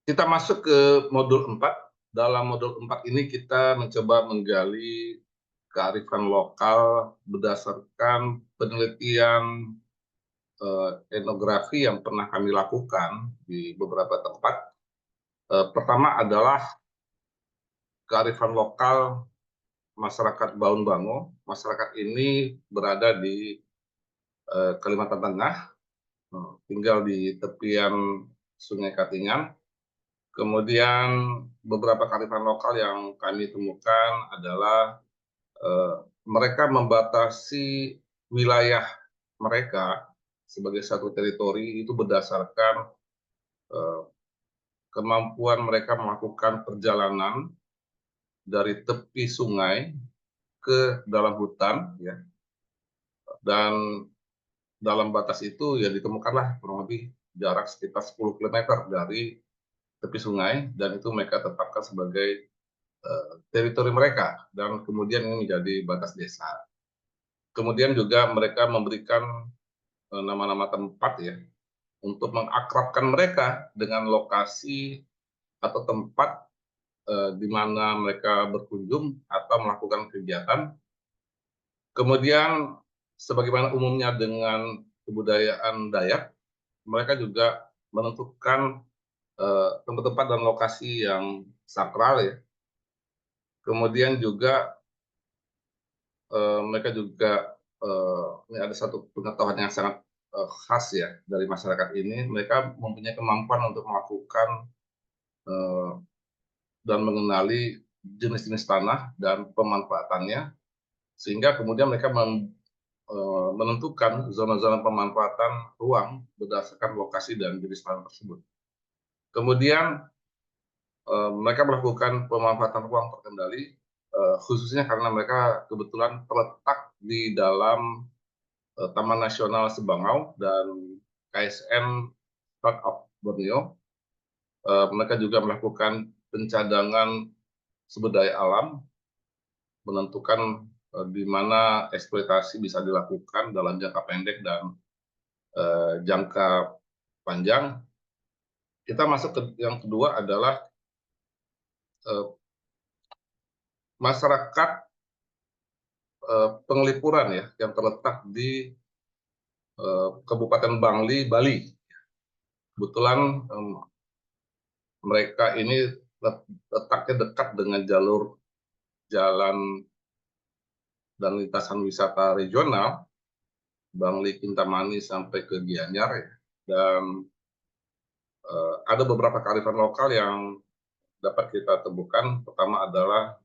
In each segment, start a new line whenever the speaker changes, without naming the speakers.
Kita masuk ke modul 4. Dalam modul 4 ini kita mencoba menggali kearifan lokal berdasarkan penelitian, etnografi yang pernah kami lakukan di beberapa tempat. Pertama adalah kearifan lokal masyarakat Baun Bango. Masyarakat ini berada di, Kalimantan Tengah, tinggal di tepian Sungai Katingan. Kemudian beberapa kearifan lokal yang kami temukan adalah, mereka membatasi wilayah mereka sebagai satu teritori itu berdasarkan, eee, kemampuan mereka melakukan perjalanan dari tepi sungai ke dalam hutan ya, dan dalam batas itu ya ditemukanlah kurang lebih jarak sekitar 10 kilometer dari tepi sungai, dan itu mereka tetapkan sebagai teritori mereka, dan kemudian ini menjadi batas desa. Kemudian juga mereka memberikan, nama-nama tempat ya, untuk mengakrabkan mereka dengan lokasi atau tempat, di mana mereka berkunjung atau melakukan kegiatan. Kemudian sebagaimana umumnya dengan kebudayaan Dayak, mereka juga menentukan, tempat-tempat dan lokasi yang sakral ya. Kemudian juga mereka juga, ini ada satu pengetahuan yang sangat, khas ya dari masyarakat ini, mereka mempunyai kemampuan untuk melakukan, eee, dan mengenali jenis-jenis tanah dan pemanfaatannya, sehingga kemudian mereka menentukan zona-zona pemanfaatan ruang berdasarkan lokasi dan jenis tanah tersebut. Kemudian, mereka melakukan pemanfaatan ruang terkendali, khususnya karena mereka kebetulan terletak di dalam Taman Nasional Sebangau dan KSN Park of Borneo. Mereka juga melakukan pencadangan sumber daya alam, menentukan, di mana eksploitasi bisa dilakukan dalam jangka pendek dan, jangka panjang. Kita masuk ke yang kedua adalah, eee, masyarakat, Penglipuran ya, yang terletak di, Kabupaten Bangli, Bali. Kebetulan, mereka ini letaknya dekat dengan jalur jalan dan lintasan wisata regional, Bangli Kintamani sampai ke Gianyar ya, dan, ada beberapa kearifan lokal yang dapat kita temukan. Pertama adalah,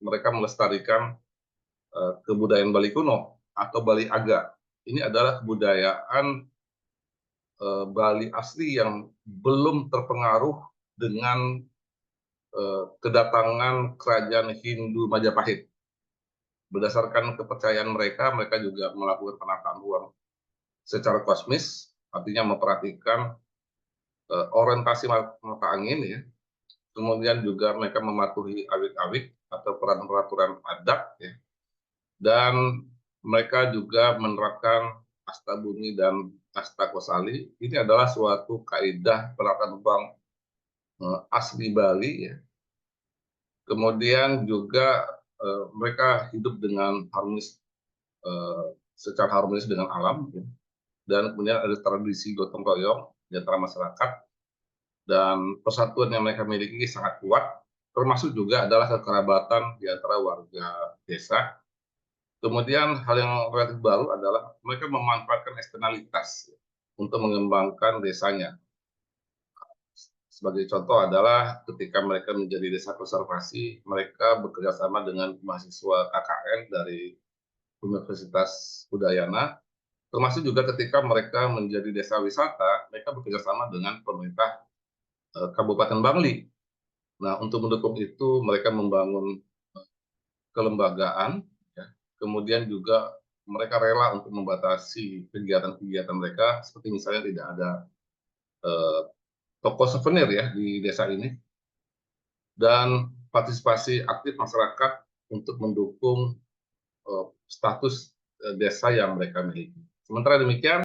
mereka melestarikan, kebudayaan Bali kuno atau Bali Aga. Ini adalah kebudayaan, Bali asli yang belum terpengaruh dengan, kedatangan kerajaan Hindu Majapahit. Berdasarkan kepercayaan mereka, mereka juga melakukan penataan ruang secara kosmis, artinya memperhatikan, orientasi mata angin ya, kemudian juga mereka mematuhi awik-awik atau peraturan adat ya, dan mereka juga menerapkan asta bumi dan asta kosali. Ini adalah suatu kaidah penataan ruang, asli Bali ya. Kemudian juga, mereka hidup dengan harmonis, secara harmonis dengan alam ya, dan kemudian ada tradisi gotong royong di antara masyarakat, dan persatuan yang mereka miliki sangat kuat, termasuk juga adalah kekerabatan di antara warga desa. Kemudian hal yang relatif baru adalah mereka memanfaatkan eksternalitas untuk mengembangkan desanya. Sebagai contoh adalah ketika mereka menjadi desa konservasi, mereka bekerja sama dengan mahasiswa KKN dari Universitas Udayana, termasuk juga ketika mereka menjadi desa wisata, mereka bekerja sama dengan pemerintah, Kabupaten Bangli. Nah, untuk mendukung itu mereka membangun kelembagaan, ya, kemudian juga mereka rela untuk membatasi kegiatan-kegiatan mereka, seperti misalnya tidak ada, eee, toko souvenir ya di desa ini, dan partisipasi aktif masyarakat untuk mendukung, status, desa yang mereka miliki. Sementara demikian